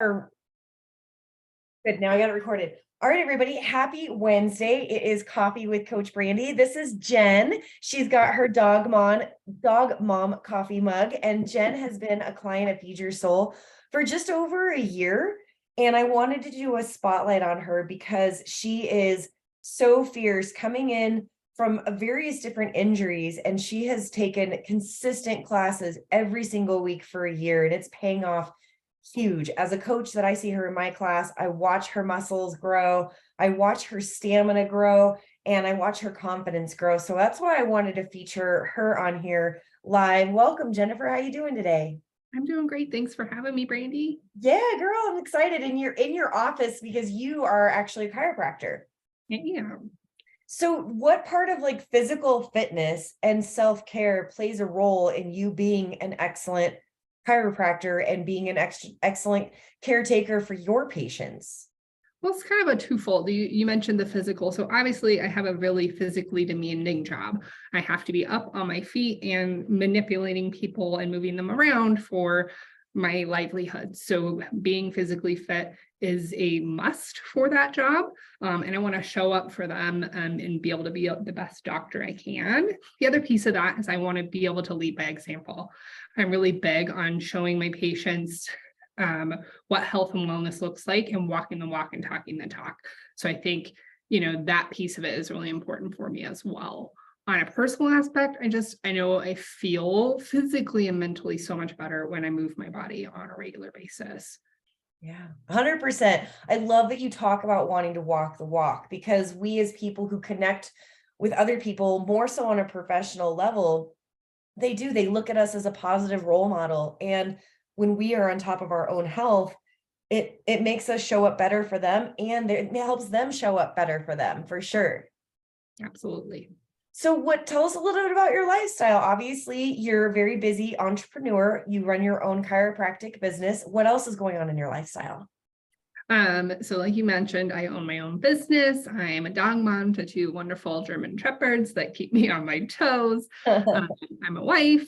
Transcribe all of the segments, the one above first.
Or good, now I got it recorded. All right, everybody, happy Wednesday. It is Coffee with Coach Brandy. This is Jen. She's got her dog mom coffee mug, and Jen has been a client of Feed Your Soul for just over a year. And I wanted to do a spotlight on her because she is so fierce, coming in from various different injuries, and she has taken consistent classes every single week for a year, and it's paying off huge. As a coach that I see her in my class, I watch her muscles grow, I watch her stamina grow, and I watch her confidence grow. So that's why I wanted to feature her on here live. Welcome, Jennifer. How you doing today? I'm doing great. Thanks for having me, Brandy. Yeah, girl, I'm excited. And you're in your office because you are actually a chiropractor. Yeah. So what part of like physical fitness and self-care plays a role in you being an excellent chiropractor and being an excellent caretaker for your patients? Well, it's kind of a twofold. You mentioned the physical. So obviously I have a really physically demanding job. I have to be up on my feet and manipulating people and moving them around for my livelihood. So being physically fit is a must for that job. And I want to show up for them and be able to be the best doctor I can. The other piece of that is I want to be able to lead by example. I'm really big on showing my patients what health and wellness looks like and walking the walk and talking the talk. So I think, that piece of it is really important for me as well. On a personal aspect, I know I feel physically and mentally so much better when I move my body on a regular basis. Yeah, 100%. I love that you talk about wanting to walk the walk, because we as people who connect with other people more so on a professional level, they look at us as a positive role model. And when we are on top of our own health, it makes us show up better for them, and it helps them show up better for them, for sure. Absolutely. So tell us a little bit about your lifestyle. Obviously, you're a very busy entrepreneur. You run your own chiropractic business. What else is going on in your lifestyle? So like you mentioned, I own my own business. I am a dog mom to two wonderful German shepherds that keep me on my toes. I'm a wife,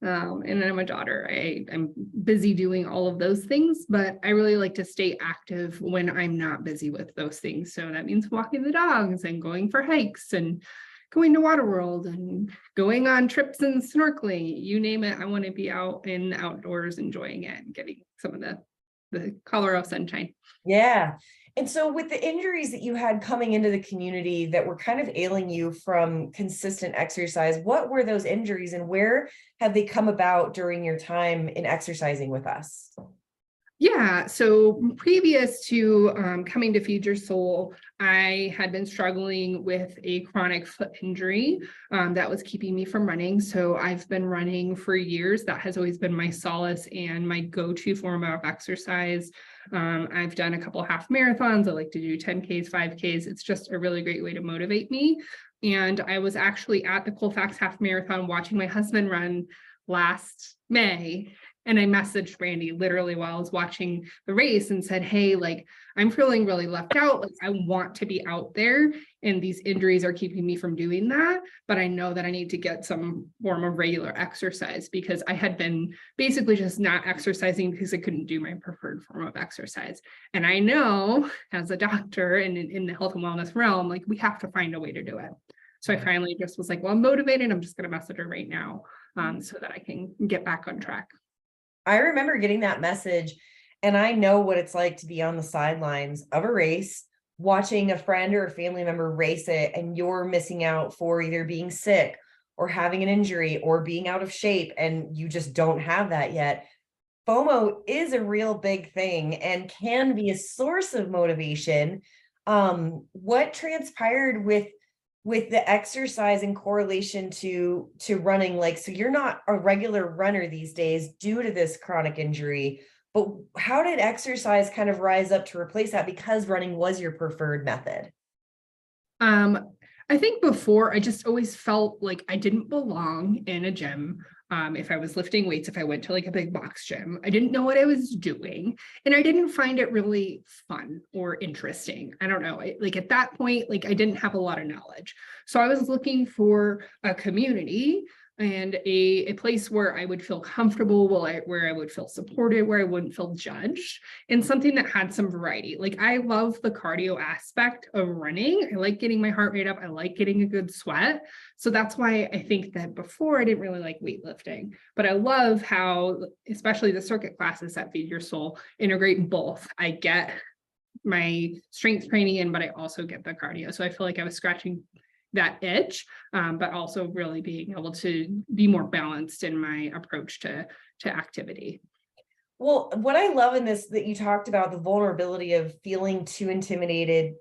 and I'm a daughter. I'm busy doing all of those things, but I really like to stay active when I'm not busy with those things. So that means walking the dogs and going for hikes and going to Waterworld and going on trips and snorkeling. You name it, I want to be out in the outdoors enjoying it and getting some of the Colorado sunshine. Yeah. And so with the injuries that you had coming into the community that were kind of ailing you from consistent exercise, what were those injuries and where have they come about during your time in exercising with us? Yeah, so previous to coming to Feed Your Soul, I had been struggling with a chronic foot injury that was keeping me from running. So I've been running for years. That has always been my solace and my go-to form of exercise. I've done a couple half marathons. I like to do 10Ks, 5Ks. It's just a really great way to motivate me. And I was actually at the Colfax Half Marathon watching my husband run last May. And I messaged Brandy literally while I was watching the race and said, hey, like, I'm feeling really left out. Like, I want to be out there and these injuries are keeping me from doing that. But I know that I need to get some form of regular exercise because I had been basically just not exercising because I couldn't do my preferred form of exercise. And I know as a doctor and in the health and wellness realm, like we have to find a way to do it. So I finally just was like, well, I'm motivated. I'm just going to message her right now so that I can get back on track. I remember getting that message, and I know what it's like to be on the sidelines of a race, watching a friend or a family member race it, and you're missing out for either being sick or having an injury or being out of shape, and you just don't have that yet. FOMO is a real big thing and can be a source of motivation. What transpired with the exercise in correlation to running? Like, so you're not a regular runner these days due to this chronic injury, but how did exercise kind of rise up to replace that, because running was your preferred method? I think before I just always felt like I didn't belong in a gym. If I was lifting weights, if I went to like a big box gym, I didn't know what I was doing and I didn't find it really fun or interesting. I don't know. Like at that point, like I didn't have a lot of knowledge. So I was looking for a community and a place where I would feel comfortable, where I would feel supported, where I wouldn't feel judged, and something that had some variety. Like I love the cardio aspect of running. I like getting my heart rate up. I like getting a good sweat. So that's why I think that before I didn't really like weightlifting, but I love how, especially the circuit classes at Feed Your Soul integrate both. I get my strength training in, but I also get the cardio. So I feel like I was scratching that itch, but also really being able to be more balanced in my approach to activity. Well, what I love in this that you talked about the vulnerability of feeling too intimidated,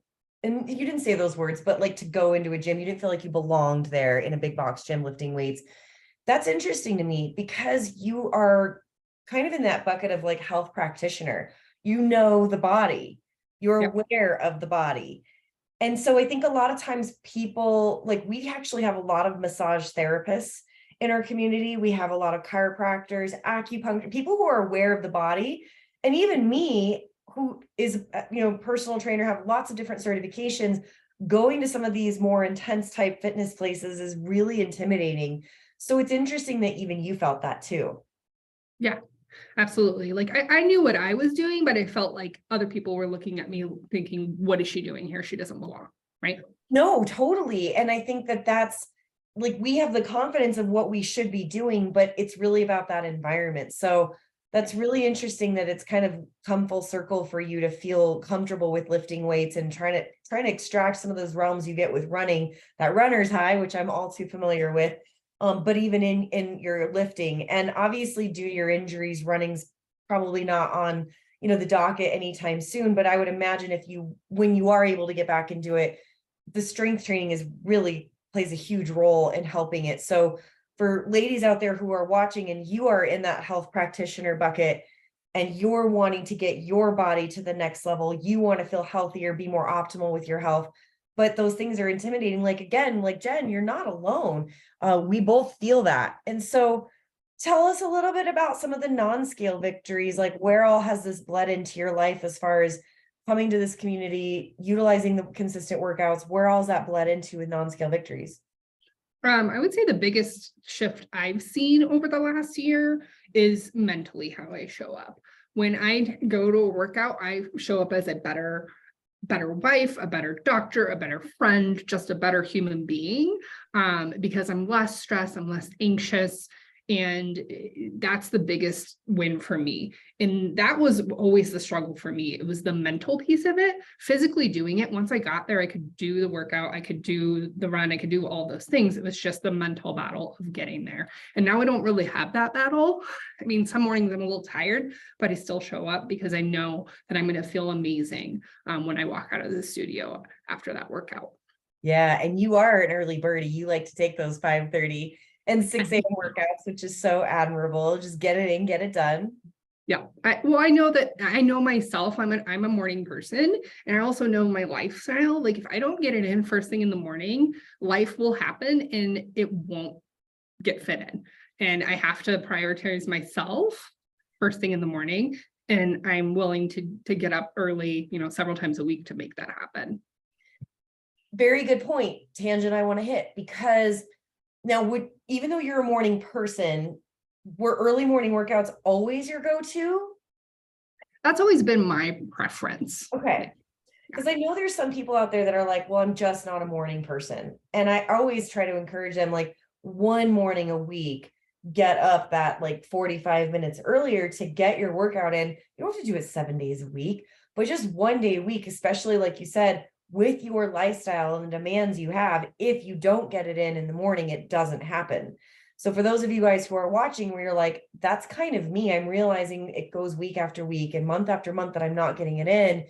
and you didn't say those words, but like to go into a gym, you didn't feel like you belonged there in a big box gym lifting weights. That's interesting to me because you are kind of in that bucket of like health practitioner. You know the body, you're Yep. aware of the body. And so I think a lot of times people, like we actually have a lot of massage therapists in our community. We have a lot of chiropractors, acupuncture, people who are aware of the body. And even me, who is, personal trainer, have lots of different certifications. Going to some of these more intense type fitness places is really intimidating. So it's interesting that even you felt that too. Yeah, absolutely. Like I knew what I was doing, but I felt like other people were looking at me thinking, what is she doing here? She doesn't belong. Right. No, totally. And I think that that's like we have the confidence of what we should be doing, but it's really about that environment. So that's really interesting that it's kind of come full circle for you to feel comfortable with lifting weights and trying to extract some of those realms you get with running, that runner's high, which I'm all too familiar with. But even in your lifting, and obviously due to your injuries, running's probably not on, the docket anytime soon. But I would imagine when you are able to get back and do it, the strength training is really plays a huge role in helping it. So for ladies out there who are watching and you are in that health practitioner bucket and you're wanting to get your body to the next level, you want to feel healthier, be more optimal with your health, but those things are intimidating. Like, again, like Jen, you're not alone. We both feel that. And so tell us a little bit about some of the non-scale victories, like where all has this bled into your life as far as coming to this community, utilizing the consistent workouts, where all's that bled into with non-scale victories? I would say the biggest shift I've seen over the last year is mentally how I show up. When I go to a workout, I show up as a better wife, a better doctor, a better friend, just a better human being, because I'm less stressed, I'm less anxious. And that's the biggest win for me. And that was always the struggle for me. It was the mental piece of it, physically doing it. Once I got there, I could do the workout, I could do the run, I could do all those things. It was just the mental battle of getting there. And now I don't really have that battle. I mean, some mornings I'm a little tired, but I still show up because I know that I'm going to feel amazing when I walk out of the studio after that workout. Yeah, and you are an early birdie. You like to take those 5:30 and 6 a.m. workouts, which is so admirable. Just get it in, get it done. Yeah. I know that I know myself. I'm a morning person, and I also know my lifestyle. Like if I don't get it in first thing in the morning, life will happen and it won't get fit in. And I have to prioritize myself first thing in the morning. And I'm willing to get up early, several times a week to make that happen. Very good point, tangent I want to hit, because now even though you're a morning person, were early morning workouts always your go-to? That's always been my preference. Okay. Because I know there's some people out there that are like, well, I'm just not a morning person. And I always try to encourage them, like one morning a week, get up that like 45 minutes earlier to get your workout in. You don't have to do it 7 days a week, but just one day a week, especially like you said, with your lifestyle and the demands you have, if you don't get it in the morning, it doesn't happen. So for those of you guys who are watching where you're like, that's kind of me, I'm realizing it goes week after week and month after month that I'm not getting it in.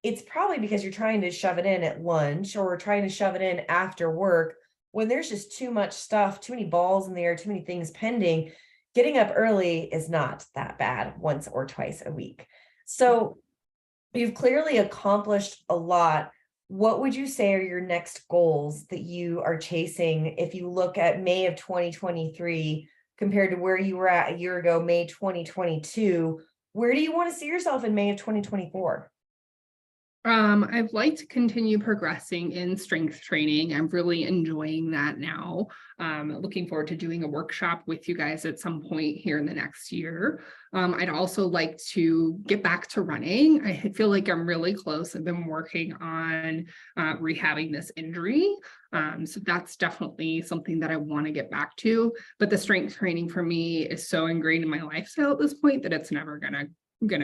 It's probably because you're trying to shove it in at lunch or trying to shove it in after work when there's just too much stuff, too many balls in the air, too many things pending. Getting up early is not that bad once or twice a week. So you've clearly accomplished a lot. What would you say are your next goals that you are chasing if you look at May of 2023 compared to where you were at a year ago, May 2022? Where do you want to see yourself in May of 2024? I'd like to continue progressing in strength training. I'm really enjoying that now. Looking forward to doing a workshop with you guys at some point here in the next year. I'd also like to get back to running. I feel like I'm really close. I've been working on rehabbing this injury. So that's definitely something that I want to get back to. But the strength training for me is so ingrained in my lifestyle at this point that it's never gonna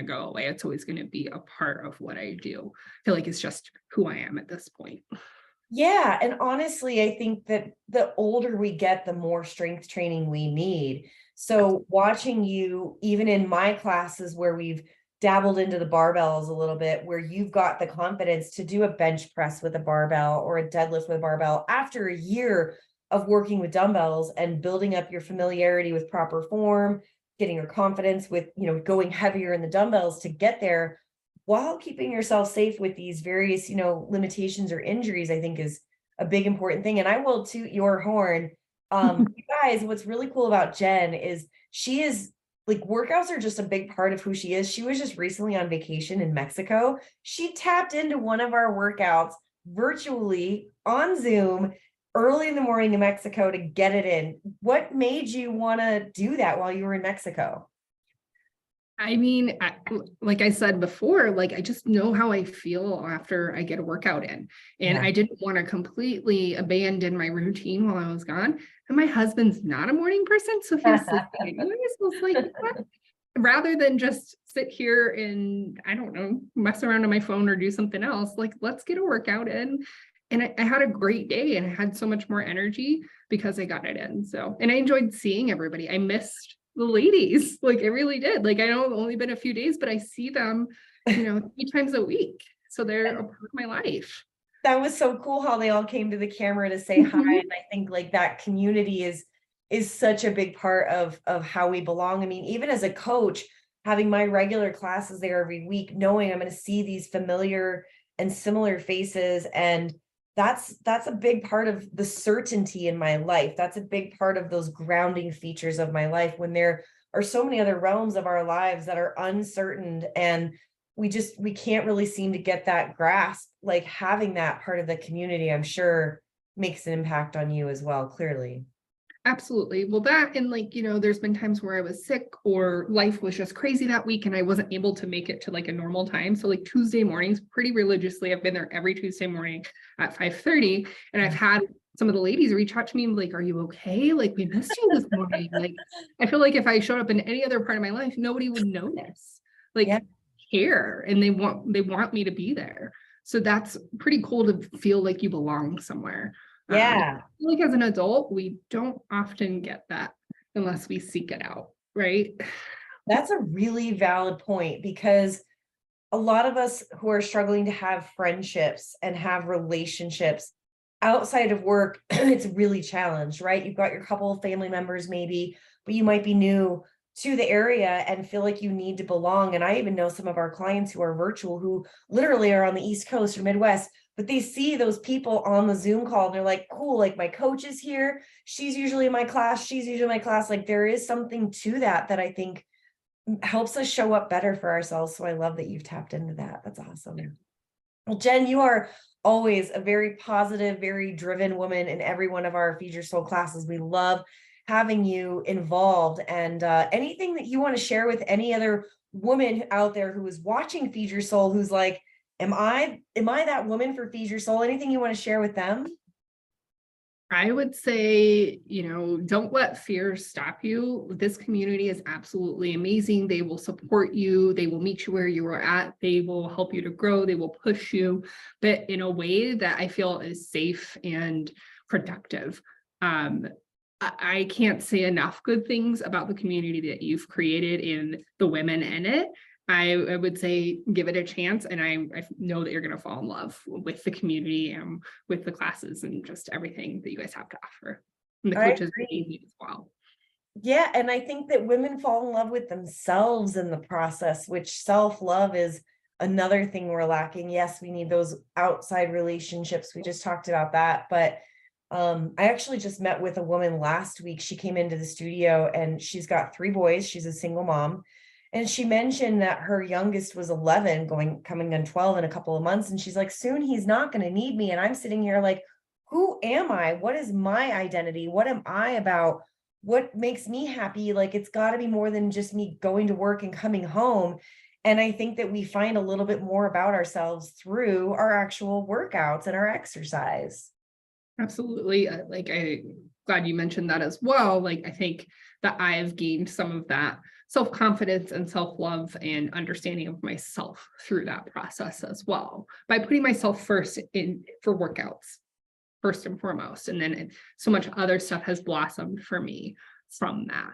go away. It's always going to be a part of what I do. I feel like it's just who I am at this point. Yeah, and honestly, I think that the older we get, the more strength training we need. So watching you, even in my classes where we've dabbled into the barbells a little bit, where you've got the confidence to do a bench press with a barbell or a deadlift with a barbell after a year of working with dumbbells and building up your familiarity with proper form, getting your confidence with, going heavier in the dumbbells to get there while keeping yourself safe with these various, limitations or injuries, I think is a big important thing. And I will toot your horn. You guys, what's really cool about Jen is she is like workouts are just a big part of who she is. She was just recently on vacation in Mexico. She tapped into one of our workouts virtually on Zoom early in the morning in Mexico to get it in. What made you want to do that while you were in Mexico? I mean, like I said before, like I just know how I feel after I get a workout in. And Yeah. I didn't want to completely abandon my routine while I was gone. And my husband's not a morning person. So he was like, anyways, I was like, what? Rather than just sit here and, I don't know, mess around on my phone or do something else, like let's get a workout in. And I had a great day and I had so much more energy because I got it in. So, and I enjoyed seeing everybody. I missed the ladies. Like I really did. Like I know it's only been a few days, but I see them, 3 times a week. So they're a part of my life. That was so cool how they all came to the camera to say hi. Mhm. And I think like that community is such a big part of how we belong. I mean, even as a coach, having my regular classes there every week, knowing I'm going to see these familiar and similar faces. And that's a big part of the certainty in my life. That's a big part of those grounding features of my life when there are so many other realms of our lives that are uncertain and we can't really seem to get that grasp. Like having that part of the community, I'm sure makes an impact on you as well, clearly. Absolutely. Well, that and like, there's been times where I was sick or life was just crazy that week and I wasn't able to make it to like a normal time. So like Tuesday mornings, pretty religiously, I've been there every Tuesday morning at 5:30. And I've had some of the ladies reach out to me and be like, are you okay? Like we missed you this morning. Like I feel like if I showed up in any other part of my life, nobody would notice. Yeah. Like care and they want me to be there. So that's pretty cool to feel like you belong somewhere. Yeah. Like as an adult, we don't often get that unless we seek it out, right? That's a really valid point because a lot of us who are struggling to have friendships and have relationships outside of work, it's really challenged, right? You've got your couple of family members maybe, but you might be new to the area and feel like you need to belong. And I even know some of our clients who are virtual who literally are on the East Coast or Midwest, but they see those people on the Zoom call and they're like, cool, like my coach is here. She's usually in my class. She's usually in my class. Like there is something to that I think helps us show up better for ourselves. So I love that you've tapped into that. That's awesome. Well, Jen, you are always a very positive, very driven woman in every one of our Feed Your Soul classes. We love having you involved. And anything that you want to share with any other woman out there who is watching Feed Your Soul, who's like, am I that woman for Feed Your Soul? Anything you want to share with them? I would say, don't let fear stop you. This community is absolutely amazing. They will support you. They will meet you where you are at. They will help you to grow. They will push you, but in a way that I feel is safe and productive. I can't say enough good things about the community that you've created and the women in it. I would say give it a chance, and I know that you're going to fall in love with the community and with the classes and just everything that you guys have to offer. And the I coaches agree. as well. Yeah, and I think that women fall in love with themselves in the process, which self-love is another thing we're lacking. Yes, we need those outside relationships. We just talked about that, but I actually just met with a woman last week. She came into the studio and she's got 3 boys. She's a single mom. And she mentioned that her youngest was 11, coming on 12 in a couple of months. And she's like, soon he's not going to need me. And I'm sitting here like, who am I? What is my identity? What am I about? What makes me happy? Like, it's got to be more than just me going to work and coming home. And I think that we find a little bit more about ourselves through our actual workouts and our exercise. Absolutely. I glad you mentioned that as well. Like, I think that I've gained some of that self-confidence and self-love and understanding of myself through that process as well, by putting myself first in for workouts, first and foremost. And then so much other stuff has blossomed for me from that.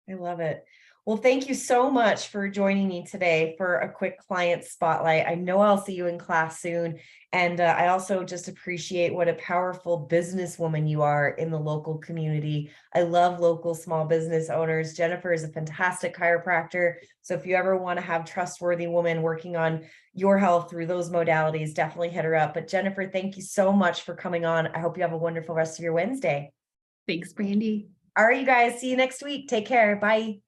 I love it. Well, thank you so much for joining me today for a quick client spotlight. I know I'll see you in class soon. And I also just appreciate what a powerful businesswoman you are in the local community. I love local small business owners. Jennifer is a fantastic chiropractor. So if you ever want to have trustworthy woman working on your health through those modalities, definitely hit her up. But Jennifer, thank you so much for coming on. I hope you have a wonderful rest of your Wednesday. Thanks, Brandy. All right, you guys, see you next week. Take care. Bye.